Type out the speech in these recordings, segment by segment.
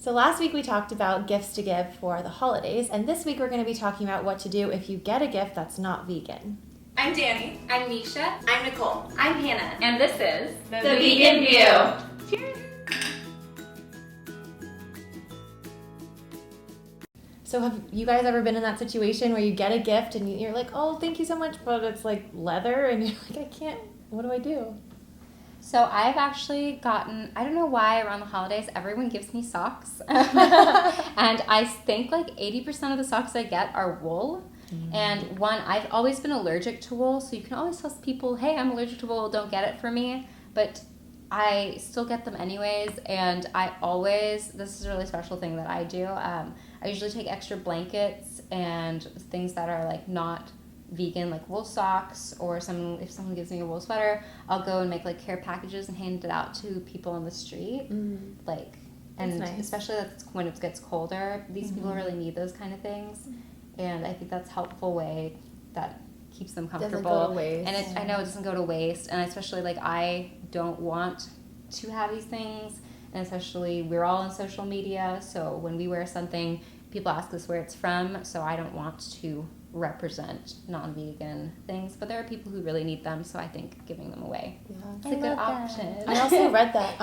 So last week we talked about gifts to give for the holidays, and this week we're going to be talking about what to do if you get a gift that's not vegan. I'm Dani. I'm NISHA. I'm Nicole. I'm Hannah. And this is The Vegan View. Cheers! So have you guys ever been in that situation where you get a gift and you're like, oh, thank you so much, but it's like leather, and you're like, I can't, what do I do? So I've actually gotten, I don't know why around the holidays everyone gives me socks. And I think like 80% of the socks I get are wool. And one, I've always been allergic to wool, so you can always tell people, hey, I'm allergic to wool, don't get it for me. But I still get them anyways, and I always, this is a really special thing that I do. I usually take extra blankets and things that are like not vegan, like wool socks, or if someone gives me a wool sweater, I'll go and make like care packages and hand it out to people on the street. Like, and nice. Especially when it gets colder, these people really need those kind of things. And I think that's a helpful way that keeps them comfortable. Doesn't go to waste. And I know it doesn't go to waste. And especially like I don't want to have these things. And especially we're all on social media. So when we wear something, people ask us where it's from. So I don't want to represent non-vegan things. But there are people who really need them. So I think giving them away is a good option. I also read that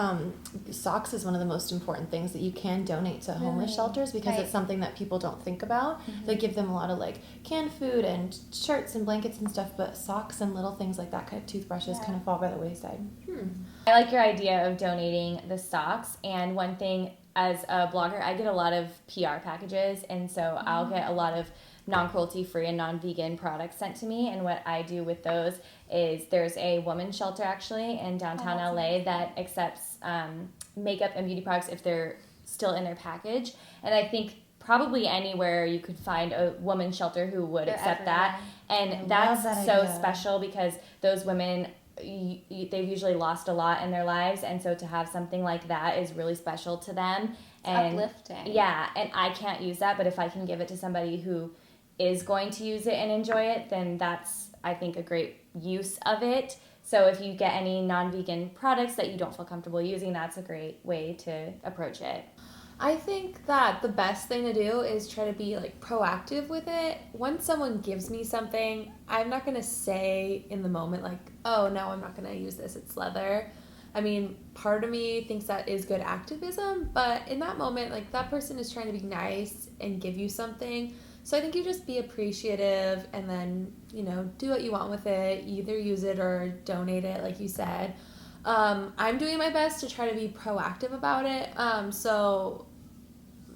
socks is one of the most important things that you can donate to homeless shelters because it's something that people don't think about. They give them a lot of like canned food and shirts and blankets and stuff, but socks and little things like that, kind of toothbrushes, kind of fall by the wayside. I like your idea of donating the socks, and one thing, as a blogger, I get a lot of PR packages, and so I'll get a lot of non-cruelty free and non-vegan products sent to me, and what I do with those is there's a women's shelter actually in downtown LA that accepts makeup and beauty products if they're still in their package, and I think probably anywhere you could find a women's shelter who would accept that, and that's so special because those women, they've usually lost a lot in their lives, and so to have something like that is really special to them. And uplifting. Yeah, and I can't use that, but if I can give it to somebody who is going to use it and enjoy it, then that's, I think, a great use of it. So if you get any non-vegan products that you don't feel comfortable using, that's a great way to approach it. I think that the best thing to do is try to be like proactive with it. Once someone gives me something, I'm not going to say in the moment like, oh, no, I'm not going to use this, it's leather. I mean, part of me thinks that is good activism, but in that moment, like that person is trying to be nice and give you something. So I think you just be appreciative and then, do what you want with it. Either use it or donate it, like you said. I'm doing my best to try to be proactive about it. So,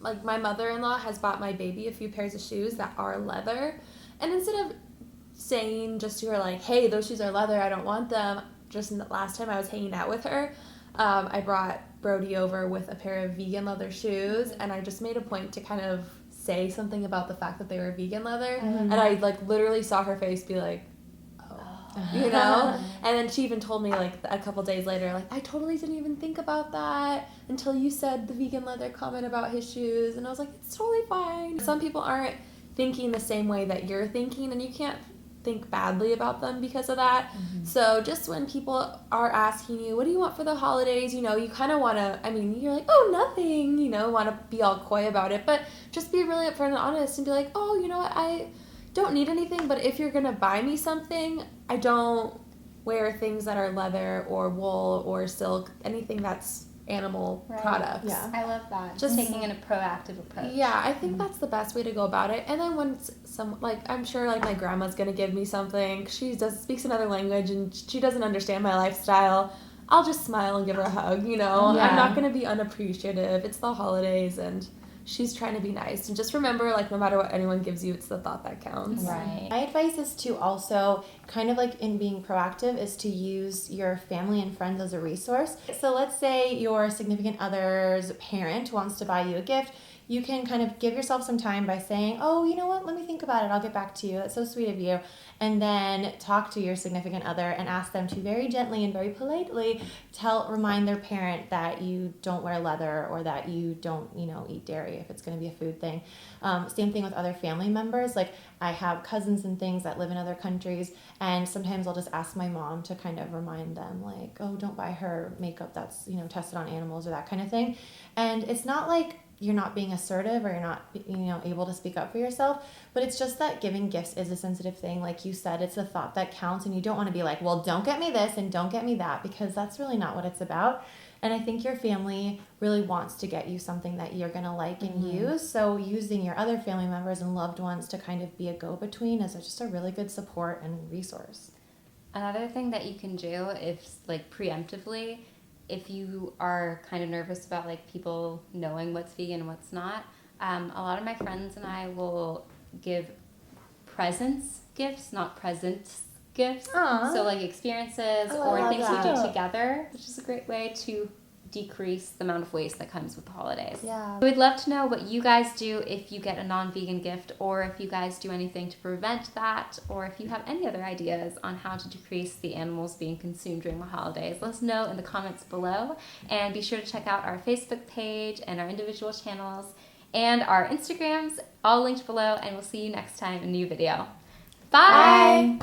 like, my mother-in-law has bought my baby a few pairs of shoes that are leather. And instead of saying just to her, like, hey, those shoes are leather, I don't want them, just the last time I was hanging out with her, I brought Brody over with a pair of vegan leather shoes, and I just made a point to kind of say something about the fact that they were vegan leather. And I, like, literally saw her face be like, and then she even told me like a couple days later, like, I totally didn't even think about that until you said the vegan leather comment about his shoes, and I was like, it's totally fine. Some people aren't thinking the same way that you're thinking, and you can't think badly about them because of that. So just when people are asking you, what do you want for the holidays, you kind of want to, you're like, oh, nothing, want to be all coy about it, but just be really upfront and honest and be like, oh, you know what, I don't need anything, but if you're gonna buy me something, I don't wear things that are leather or wool or silk, anything that's animal products. Yeah, I love that. Just taking a proactive approach. Yeah, I think that's the best way to go about it. And then when I'm sure like my grandma's gonna give me something, she speaks another language and she doesn't understand my lifestyle, I'll just smile and give her a hug. I'm not gonna be unappreciative. It's the holidays and she's trying to be nice, and just remember, like, no matter what anyone gives you, it's the thought that counts. Right. My advice is to also, kind of like in being proactive, is to use your family and friends as a resource. So let's say your significant other's parent wants to buy you a gift. You can kind of give yourself some time by saying, oh, you know what, let me think about it, I'll get back to you, that's so sweet of you. And then talk to your significant other and ask them to very gently and very politely remind their parent that you don't wear leather or that you don't, eat dairy if it's going to be a food thing. Same thing with other family members. Like, I have cousins and things that live in other countries, and sometimes I'll just ask my mom to kind of remind them, like, oh, don't buy her makeup that's, tested on animals or that kind of thing. And it's not like you're not being assertive or you're not, able to speak up for yourself. But it's just that giving gifts is a sensitive thing. Like you said, it's a thought that counts, and you don't want to be like, well, don't get me this and don't get me that, because that's really not what it's about. And I think your family really wants to get you something that you're going to like and use. So using your other family members and loved ones to kind of be a go-between is just a really good support and resource. Another thing that you can do if, like, preemptively, if you are kind of nervous about, like, people knowing what's vegan and what's not, a lot of my friends and I will give gifts, not presents gifts. Aww. So, like, experiences Oh, I or love things that. we do together, which is a great way to decrease the amount of waste that comes with the holidays. Yeah. We'd love to know what you guys do if you get a non-vegan gift, or if you guys do anything to prevent that, or if you have any other ideas on how to decrease the animals being consumed during the holidays. Let us know in the comments below, and be sure to check out our Facebook page and our individual channels and our Instagrams, all linked below, and we'll see you next time in a new video. Bye!